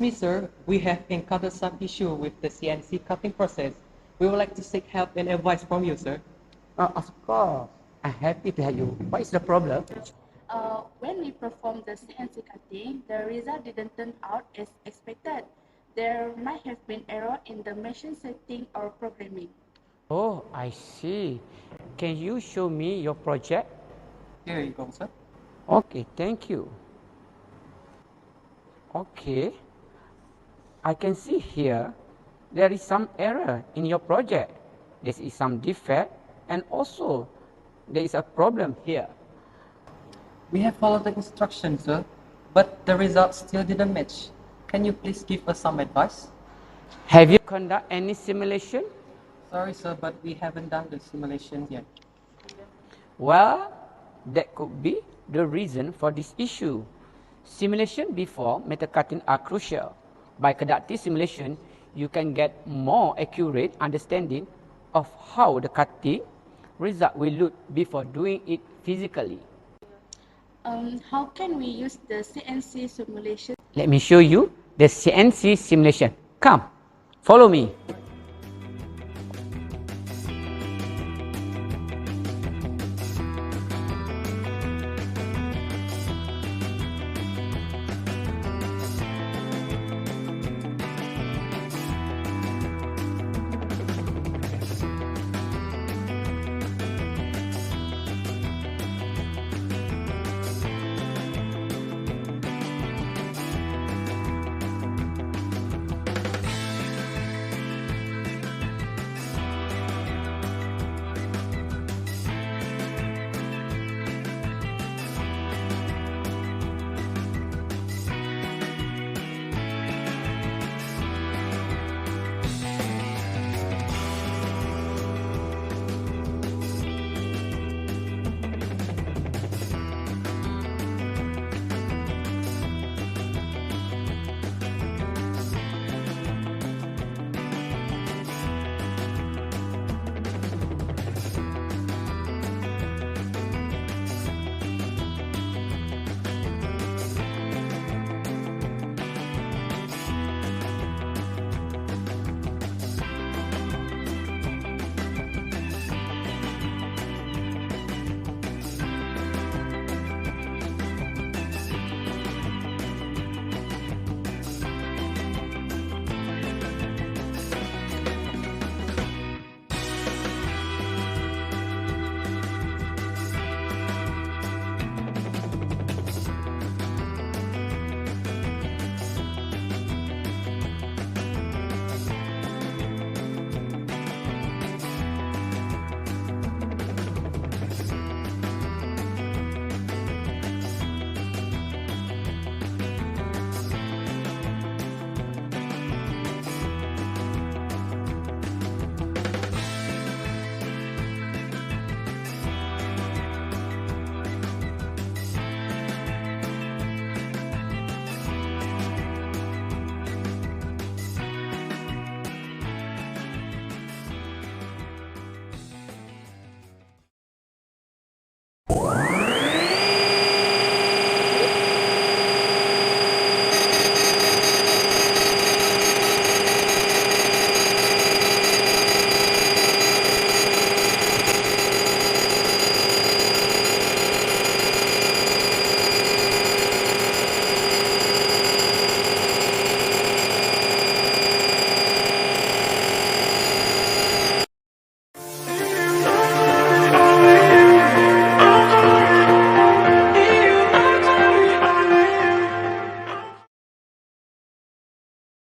me, sir. We have encountered some issue with the CNC cutting process. We would like to seek help and advice from you, sir. Of course, I'm happy to help you. What is the problem? When we performed the CNC cutting, the result didn't turn out as expected. There might have been error in the machine setting or programming. Oh, I see. Can you show me your project? Here you go, sir. Okay, thank you. Okay, I can see here there is some error in your project. There is some defect and also there is a problem here. We have followed the instructions, sir, but the results still didn't match. Can you please give us some advice? Have you conducted any simulation? Sorry, sir, but we haven't done the simulation yet. Well, that could be the reason for this issue. Simulation before metal cutting are crucial. By conducting simulation, you can get more accurate understanding of how the cutting result will look before doing it physically. How can we use the CNC simulation? Let me show you the CNC simulation. Come, follow me.